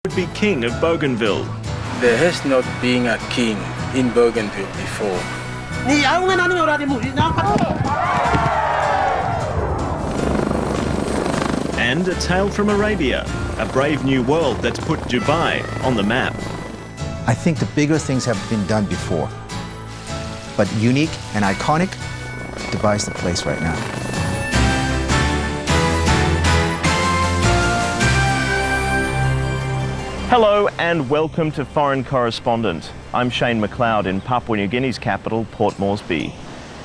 Would be king of Bougainville. There has not been a king in Bougainville before. And a tale from Arabia, a brave new world that's put Dubai on the map. I think the bigger things have been done before, but unique and iconic, Dubai's the place right now. Hello and welcome to Foreign Correspondent. I'm Shane McLeod in Papua New Guinea's capital, Port Moresby.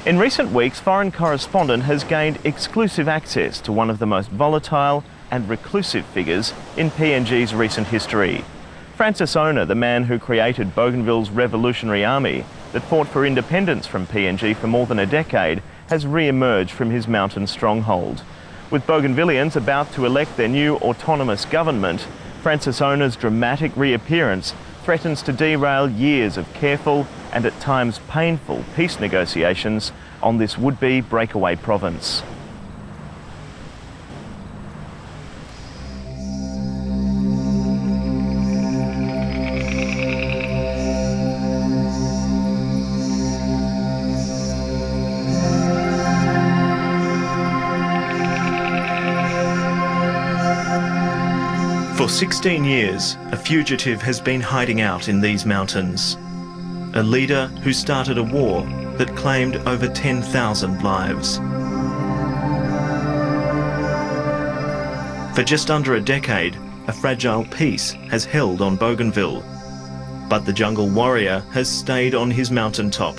In recent weeks, Foreign Correspondent has gained exclusive access to one of the most volatile and reclusive figures in PNG's recent history. Francis Ona, the man who created Bougainville's revolutionary army that fought for independence from PNG for more than a decade, has re-emerged from his mountain stronghold. With Bougainvillians about to elect their new autonomous government, Francis Ona's dramatic reappearance threatens to derail years of careful and at times painful peace negotiations on this would-be breakaway province. For 16 years, a fugitive has been hiding out in these mountains. A leader who started a war that claimed over 10,000 lives. For just under a decade, a fragile peace has held on Bougainville. But the jungle warrior has stayed on his mountaintop,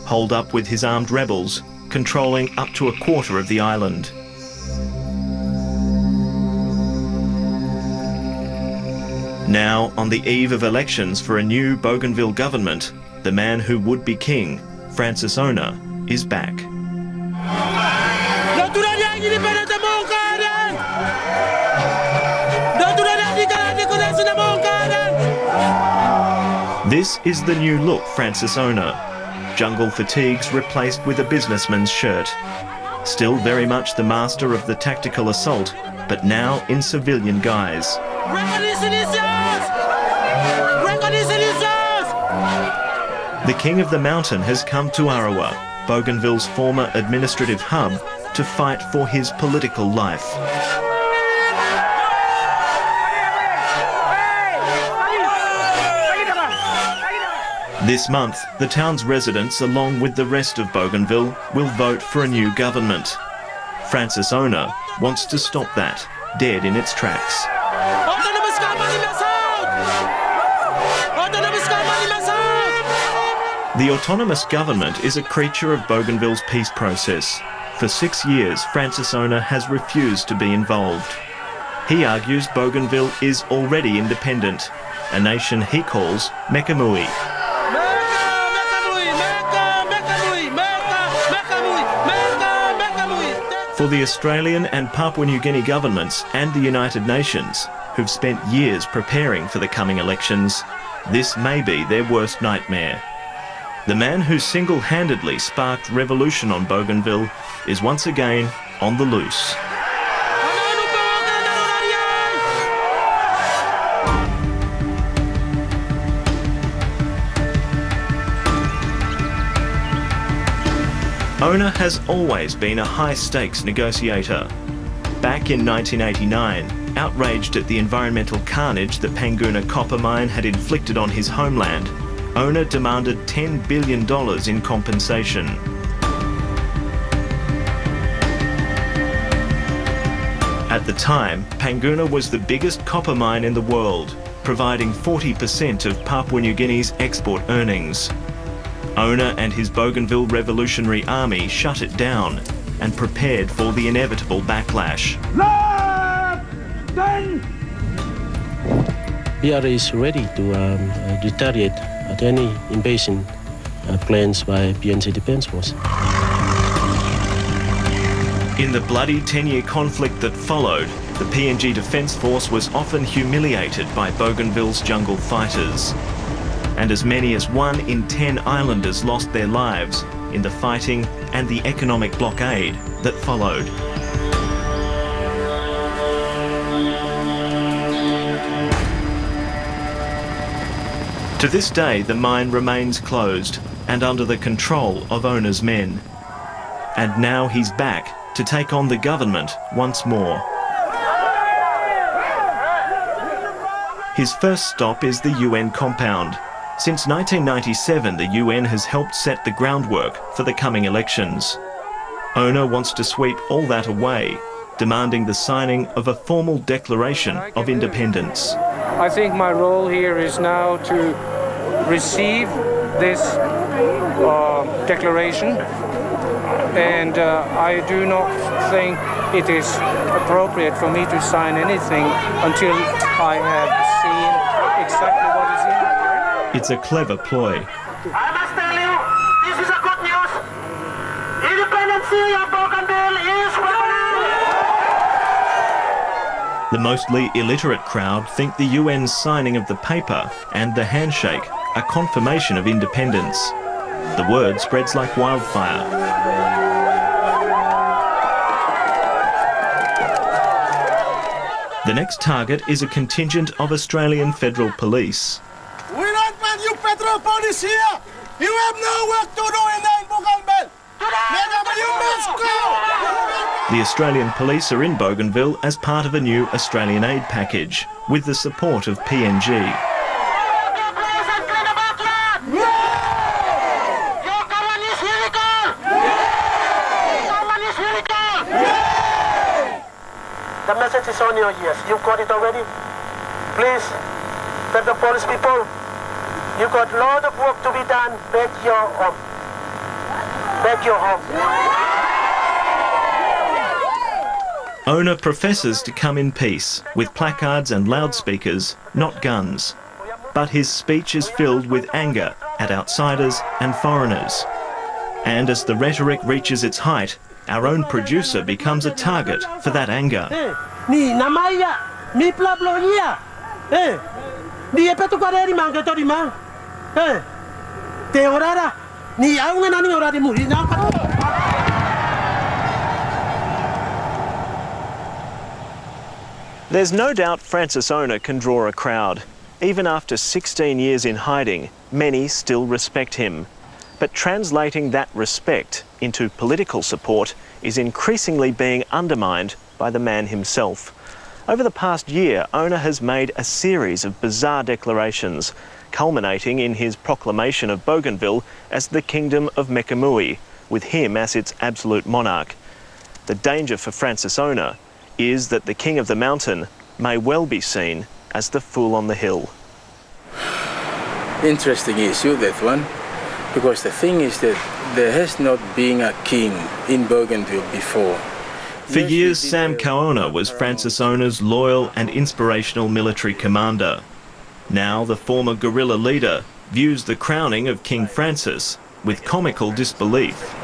holed up with his armed rebels, controlling up to a quarter of the island. Now, on the eve of elections for a new Bougainville government, the man who would be king, Francis Ona, is back. This is the new look Francis Ona. Jungle fatigues replaced with a businessman's shirt. Still very much the master of the tactical assault, but now in civilian guise. The king of the mountain has come to Arawa, Bougainville's former administrative hub, to fight for his political life. This month, the town's residents, along with the rest of Bougainville, will vote for a new government. Francis Ona wants to stop that, dead in its tracks. The autonomous government is a creature of Bougainville's peace process. For 6 years, Francis Ona has refused to be involved. He argues Bougainville is already independent, a nation he calls Mekamui. For the Australian and Papua New Guinea governments and the United Nations, who've spent years preparing for the coming elections, this may be their worst nightmare. The man who single-handedly sparked revolution on Bougainville is once again on the loose. Ona has always been a high-stakes negotiator. Back in 1989, outraged at the environmental carnage the Panguna copper mine had inflicted on his homeland, Ona demanded $10 billion in compensation. At the time, Panguna was the biggest copper mine in the world, providing 40% of Papua New Guinea's export earnings. Ona and his Bougainville Revolutionary Army shut it down and prepared for the inevitable backlash. BR is ready to retaliate at any invasion plans by PNG Defence Force. In the bloody 10-year conflict that followed, the PNG Defence Force was often humiliated by Bougainville's jungle fighters. And as many as 1 in 10 islanders lost their lives in the fighting and the economic blockade that followed. To this day, the mine remains closed and under the control of owner's men. And now he's back to take on the government once more. His first stop is the UN compound. Since 1997, the UN has helped set the groundwork for the coming elections. Owner wants to sweep all that away, demanding the signing of a formal declaration of independence. I think my role here is now to receive this declaration, and I do not think it is appropriate for me to sign anything until I have seen exactly what is in here. It's a clever ploy. I must tell you, this is a good news. Independence of Bougainville is The mostly illiterate crowd think the UN's signing of the paper and the handshake are confirmation of independence. The word spreads like wildfire. The next target is a contingent of Australian Federal Police. We don't want you Federal Police here! You have no work to do in Bougainville! You must go! The Australian Police are in Bougainville as part of a new Australian aid package, with the support of PNG. The message is on your ears. You've got it already? Please, Federal Police people, you've got a lot of work to be done. Back your home. Back your home. Owner professes to come in peace, with placards and loudspeakers, not guns. But his speech is filled with anger at outsiders and foreigners. And as the rhetoric reaches its height, our own producer becomes a target for that anger. There's no doubt Francis Owner can draw a crowd. Even after 16 years in hiding, many still respect him. But translating that respect into political support is increasingly being undermined by the man himself. Over the past year, Owner has made a series of bizarre declarations, culminating in his proclamation of Bougainville as the Kingdom of Mekamui, with him as its absolute monarch. The danger for Francis Owner is that the King of the Mountain may well be seen as the fool on the hill. Interesting issue, that one, because the thing is that there has not been a king in Bougainville before. For years, Sam Kaona was Francis Owner's loyal and inspirational military commander. Now the former guerrilla leader views the crowning of King Francis with comical disbelief.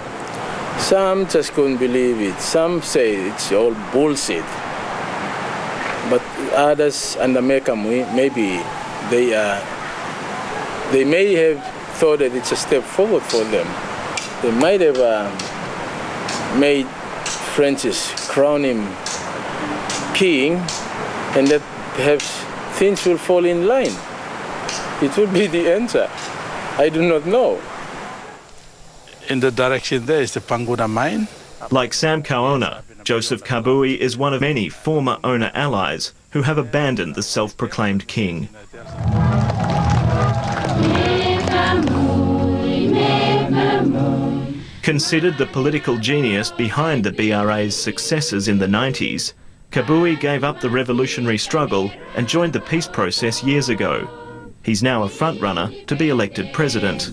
Some just couldn't believe it. Some say it's all bullshit. But others under Mekamui, maybe they may have thought that it's a step forward for them. They might have made Francis crown him king, and that perhaps things will fall in line. It will be the answer. I do not know. In the direction there is the Panguda mine. Like Sam Kaona, Joseph Kabui is one of many former Owner allies who have abandoned the self-proclaimed king. Considered the political genius behind the BRA's successes in the 90s, Kabui gave up the revolutionary struggle and joined the peace process years ago. He's now a frontrunner to be elected president.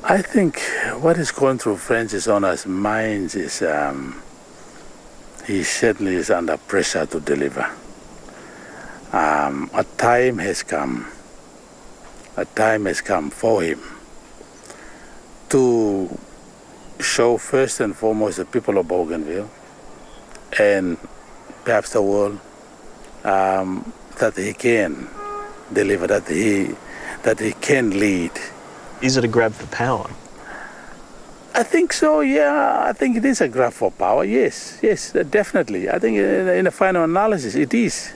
I think what is going through Francis Owner's mind is he certainly is under pressure to deliver. A time has come. A time has come for him to show first and foremost the people of Bougainville and perhaps the world that he can deliver, that he can lead. Is it a grab for power? I think so, yeah. I think it is a grab for power, yes, definitely. I think in the final analysis it is.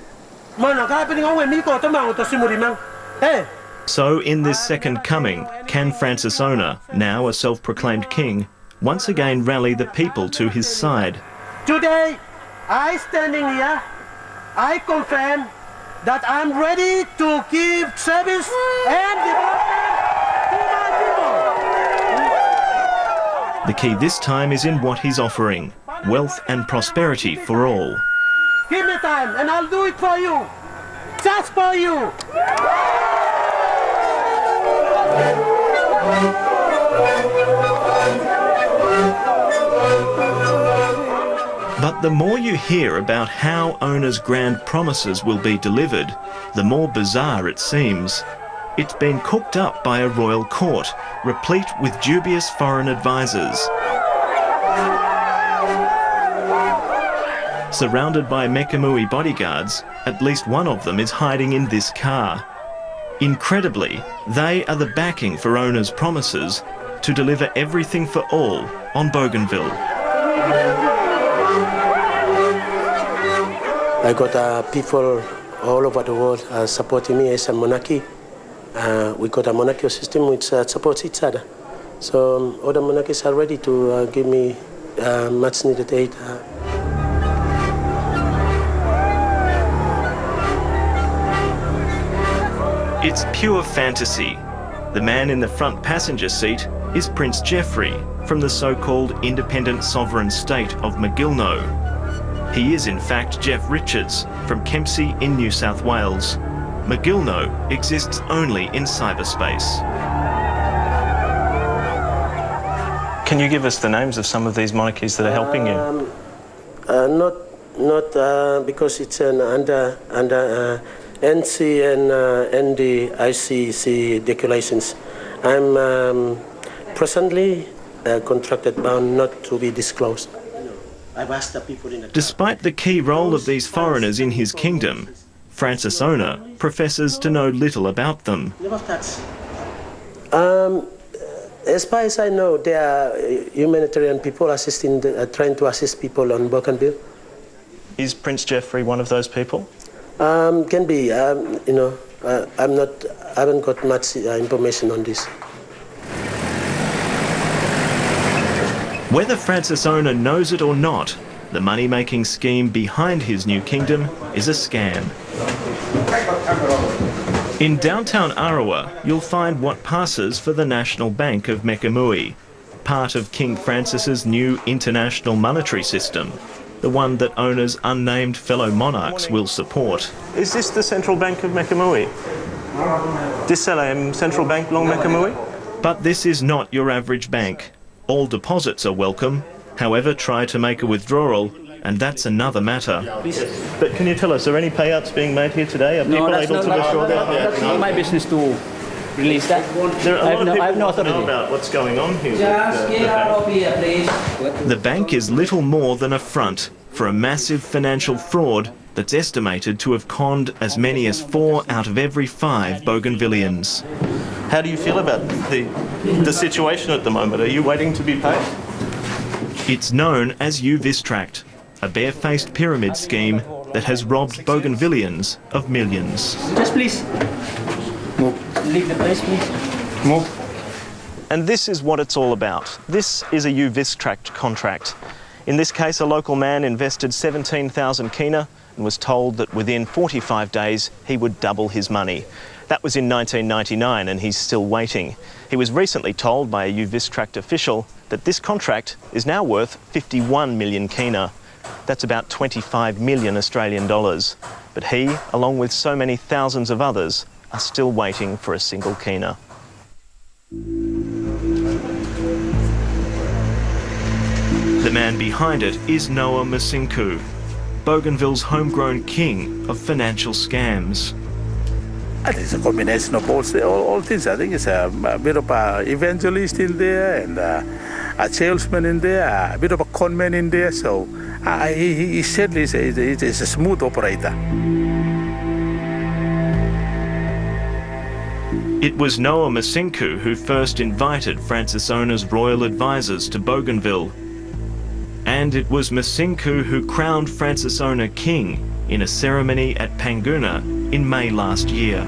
So in this second coming, can Francis Ona, now a self-proclaimed king, once again rally the people to his side? Today, I standing here, I confirm that I'm ready to give service and development to my people. The key this time is in what he's offering: wealth and prosperity for all. Give me time and I'll do it for you. Just for you. But the more you hear about how Ona's grand promises will be delivered, the more bizarre it seems. It's been cooked up by a royal court, replete with dubious foreign advisers. Surrounded by Mekamui bodyguards, at least one of them is hiding in this car. Incredibly, they are the backing for Ona's promises to deliver everything for all on Bougainville. I got people all over the world supporting me as a monarchy. We got a monarchical system which supports each other. So other monarchies are ready to give me much needed aid. It's pure fantasy. The man in the front passenger seat is Prince Geoffrey from the so-called independent sovereign state of Bougainville. He is in fact Jeff Richards from Kempsey in New South Wales. Bougainville exists only in cyberspace. Can you give us the names of some of these monarchies that are helping you? Not because it's under NC and NDICC declarations. I'm presently contracted bound not to be disclosed. I've asked the people in the Despite the key role of these foreigners in his kingdom, Francis Ona professes to know little about them. As far as I know, there are humanitarian people assisting, trying to assist people on Bougainville. Is Prince Geoffrey one of those people? Can be. You know, I haven't got much information on this. Whether Francis Ona knows it or not, the money-making scheme behind his new kingdom is a scam. In downtown Arawa, you'll find what passes for the National Bank of Mekamui, part of King Francis's new international monetary system, the one that Ona's unnamed fellow monarchs will support. Is this the Central Bank of Mekamui? This is Central Bank Long Mekamui? But this is not your average bank. All deposits are welcome. However, try to make a withdrawal, and that's another matter. But can you tell us, are any payouts being made here today? Are people able to withdraw their payouts? That's not my business to release that. There are a lot of people I have no who know authority about what's going on here. The bank is little more than a front for a massive financial fraud that's estimated to have conned as many as 4 out of every 5 Bougainvillians. How do you feel about the situation at the moment? Are you waiting to be paid? It's known as UVistract, a barefaced pyramid scheme that has robbed Bougainvillians of millions. Just please. Move. Leave the place, please. Move. And this is what it's all about. This is a UVistract contract. In this case, a local man invested 17,000 kina and was told that within 45 days he would double his money. That was in 1999 and he's still waiting. He was recently told by a UVistract official that this contract is now worth 51 million kina. That's about 25 million Australian dollars. But he, along with so many thousands of others, are still waiting for a single kina. The man behind it is Noah Masinku, Bougainville's homegrown king of financial scams. I think it's a combination of all things. I think it's a bit of an evangelist in there and a salesman in there, a bit of a conman in there. So he certainly is a smooth operator. It was Noah Masinku who first invited Francis Ona's royal advisers to Bougainville. And it was Masinku who crowned Francisona king in a ceremony at Panguna in May last year.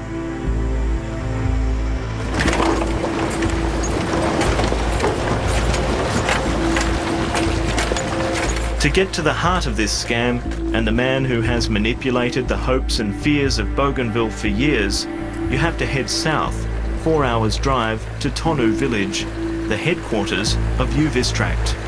To get to the heart of this scam and the man who has manipulated the hopes and fears of Bougainville for years, you have to head south, 4 hours drive to Tonu village, the headquarters of Uvistract.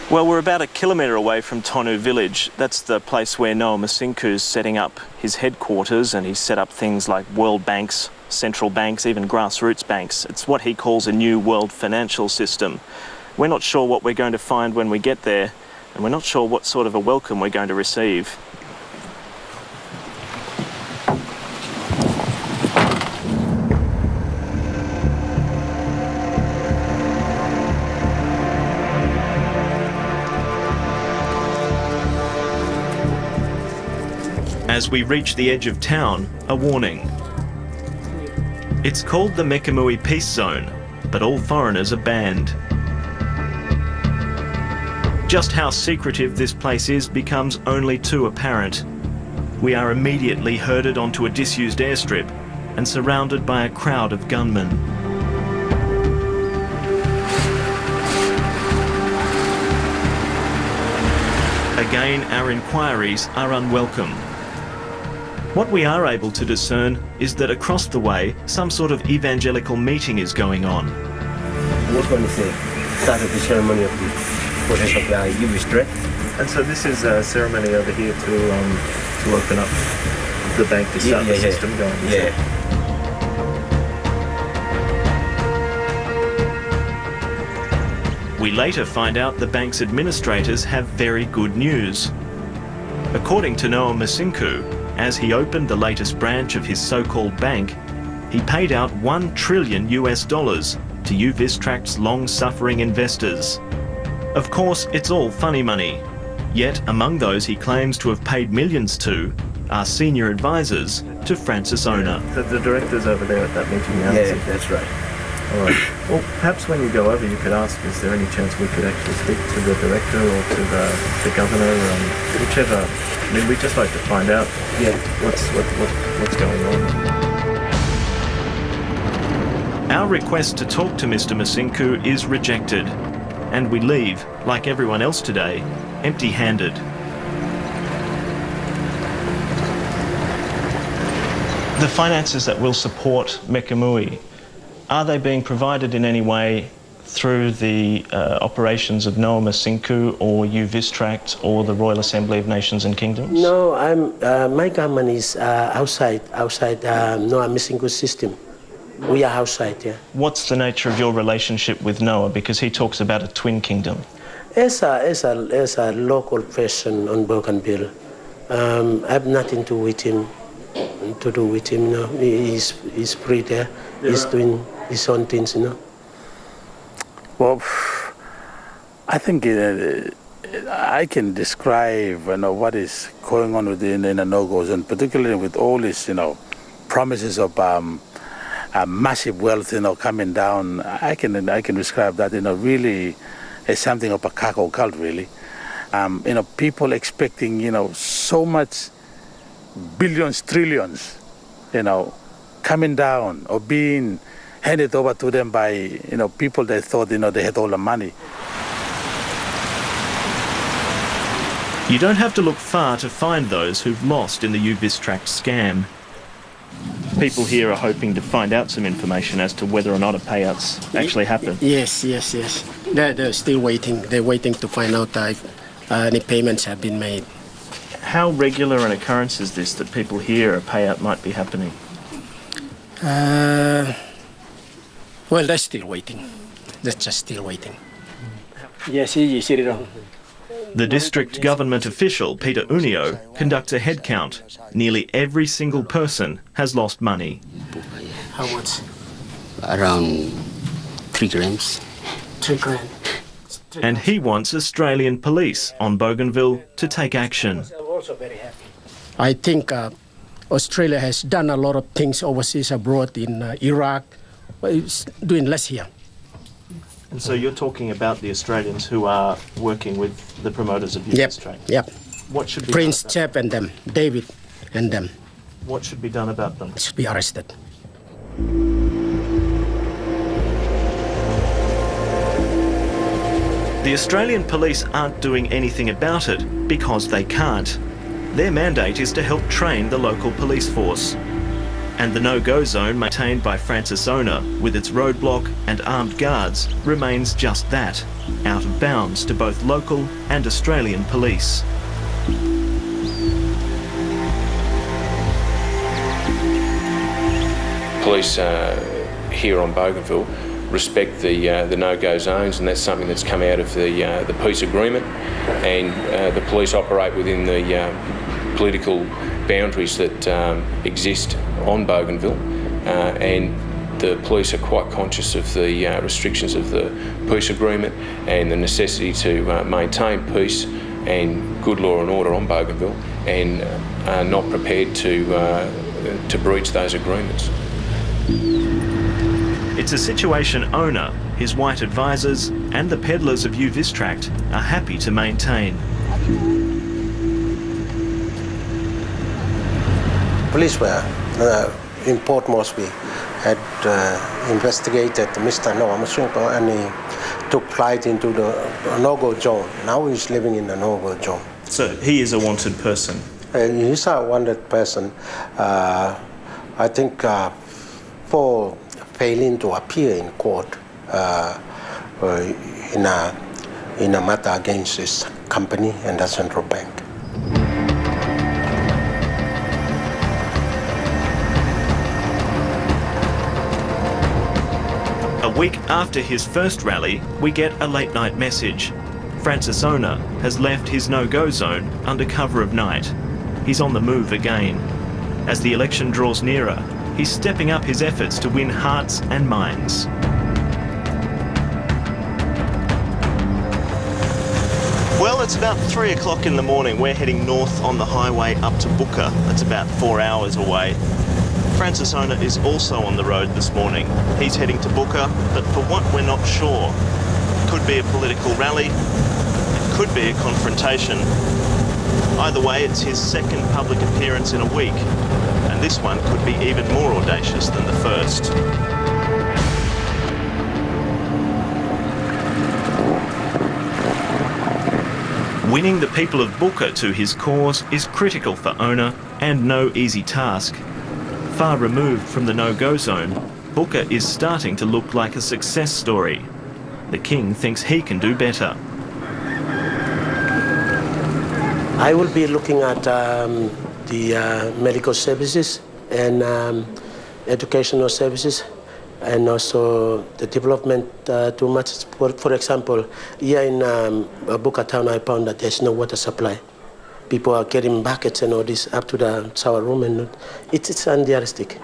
Well, we're about a kilometre away from Tonu village. That's the place where Noah Masinku's setting up his headquarters, and he's set up things like world banks, central banks, even grassroots banks. It's what he calls a new world financial system. We're not sure what we're going to find when we get there, and we're not sure what sort of a welcome we're going to receive. As we reach the edge of town, a warning. It's called the Mekamui Peace Zone, but all foreigners are banned. Just how secretive this place is becomes only too apparent. We are immediately herded onto a disused airstrip and surrounded by a crowd of gunmen. Again, our inquiries are unwelcome. What we are able to discern is that across the way, some sort of evangelical meeting is going on. We're going to start the ceremony of the process of Uvistract. And so this is a ceremony over here to open up the bank, to start the system going. Yeah. We later find out the bank's administrators have very good news. According to Noah Masinku, as he opened the latest branch of his so-called bank, he paid out $1 trillion to Uvistract's long-suffering investors. Of course, it's all funny money. Yet, among those he claims to have paid millions to are senior advisors to Francisona. The director's over there at that meeting now. Yeah, that's right. All right. Well, perhaps when you go over, you could ask, is there any chance we could actually speak to the director or to the governor, whichever. I mean, we'd just like to find out what's going on. Our request to talk to Mr. Masinku is rejected, and we leave, like everyone else today, empty-handed. The finances that will support Mekamui, are they being provided in any way through the operations of Noah Masinku or Uvistract or the Royal Assembly of Nations and Kingdoms? No, my government is outside Noah Masinku's system. We are outside, yeah. What's the nature of your relationship with Noah? Because he talks about a twin kingdom. As a local person on Bougainville, I have nothing to do with him. You know, he's free there. He's doing his own things, you know. Well, I think I can describe, what is going on within the no-goes, and particularly with all these, promises of massive wealth, coming down. I can describe that, really, as something of a Kako cult, really. People expecting, so much billions, trillions, coming down or being handed over to them by, people that thought, they had all the money. You don't have to look far to find those who've lost in the Uvistract scam. People here are hoping to find out some information as to whether or not a payouts actually happen. Yes. They're still waiting. They're waiting to find out if any payments have been made. How regular an occurrence is this, that people hear a payout might be happening? Well, they're still waiting. They're just still waiting. The district government official, Peter Unio, conducts a head count. Nearly every single person has lost money. How much? Around 3 grams. 3 grand. And he wants Australian police on Bougainville to take action. I think Australia has done a lot of things overseas, abroad, in Iraq, but it's doing less here. And so you're talking about the Australians who are working with the promoters of youth trade. Yep. What should be Prince done Chep and them, David and them. What should be done about them? Should be arrested. The Australian police aren't doing anything about it because they can't. Their mandate is to help train the local police force. And the no-go zone maintained by Francis Ona, with its roadblock and armed guards, remains just that, out of bounds to both local and Australian police. Police here on Bougainville respect the no-go zones, and that's something that's come out of the peace agreement, and the police operate within the political boundaries that exist on Bougainville, and the police are quite conscious of the restrictions of the peace agreement and the necessity to maintain peace and good law and order on Bougainville, and are not prepared to breach those agreements. It's a situation Ona, his white advisors and the peddlers of Uvistract are happy to maintain. Police were in Port Moresby had investigated Mr. Noah Masunko, and he took flight into the no-go zone. Now he's living in the no-go zone. So he is a wanted person? He's a wanted person, I think, for failing to appear in court in a matter against this company and the central bank. A week after his first rally, we get a late-night message. Francis Ona has left his no-go zone under cover of night. He's on the move again. As the election draws nearer, he's stepping up his efforts to win hearts and minds. Well, it's about 3 o'clock in the morning. We're heading north on the highway up to Booker. That's about 4 hours away. Francis Ona is also on the road this morning. He's heading to Booker, but for what we're not sure. Could be a political rally, it could be a confrontation. Either way, it's his second public appearance in a week, and this one could be even more audacious than the first. Winning the people of Booker to his cause is critical for Ona, and no easy task. Far removed from the no-go zone, Booker is starting to look like a success story. The King thinks he can do better. I will be looking at the medical services and educational services, and also the development too much. For example, here in Booker town, I found that there's no water supply. People are getting buckets and all this up to the shower room, and it's unrealistic.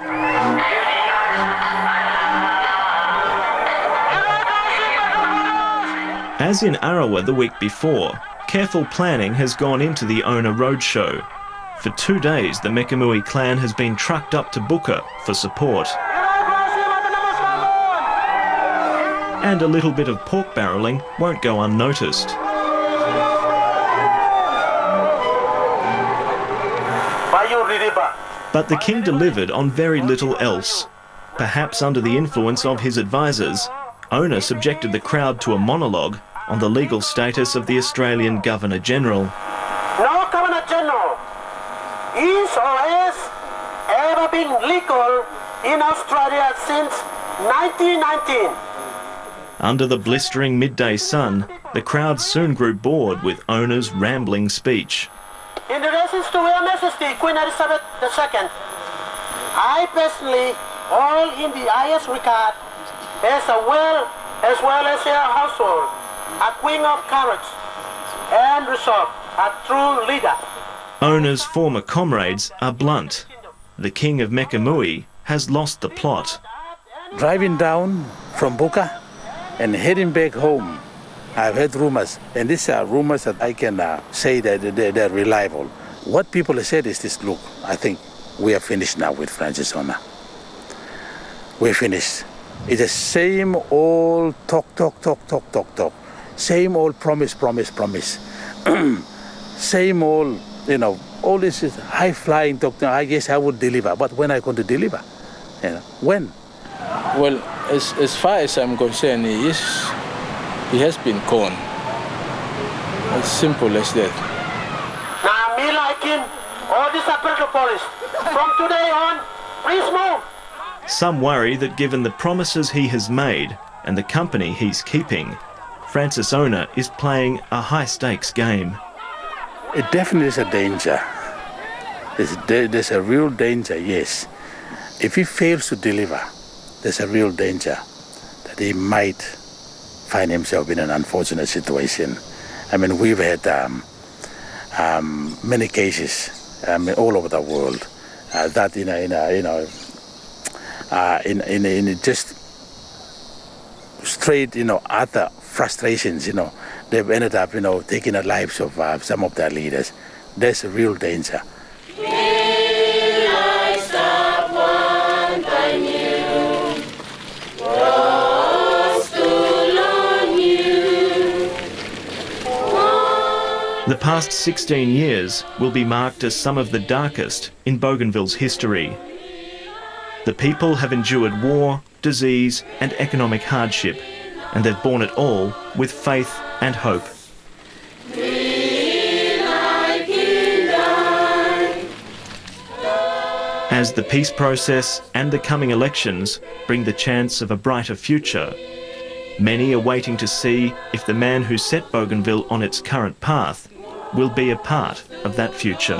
As in Arawa the week before, careful planning has gone into the Ona Roadshow. For 2 days, the Mekamui clan has been trucked up to Booker for support. And a little bit of pork barrelling won't go unnoticed. But the King delivered on very little else. Perhaps under the influence of his advisors, Ona subjected the crowd to a monologue on the legal status of the Australian Governor-General. No Governor-General is or has ever been legal in Australia since 1919. Under the blistering midday sun, the crowd soon grew bored with Ona's rambling speech. In relation to Her Majesty Queen Elizabeth II, I personally hold in the highest regard as well as her household, a queen of courage and resolve, a true leader. Ona's former comrades are blunt. The King of Mekamui has lost the plot. Driving down from Booker and heading back home, I've heard rumours, and these are rumours that I can say that they're reliable. What people have said is this: look, I think we are finished now with Francis Ona. We're finished. It's the same old talk. Same old promise. Same old, all this is high-flying talk. I guess I would deliver, but when are you going to deliver? When? Well, as far as I'm concerned, he has been gone. As simple as that. Now, me like him, all disappear the police. From today on, please move. Some worry that given the promises he has made and the company he's keeping, Francis Ona is playing a high-stakes game. It definitely is a danger. There's a real danger, yes. If he fails to deliver, there's a real danger that he might find himself in an unfortunate situation. I mean, we've had many cases all over the world that in just straight other frustrations, they've ended up taking the lives of some of their leaders. There's a real danger. The past 16 years will be marked as some of the darkest in Bougainville's history. The people have endured war, disease and economic hardship, and they've borne it all with faith and hope. As the peace process and the coming elections bring the chance of a brighter future, many are waiting to see if the man who set Bougainville on its current path will be a part of that future.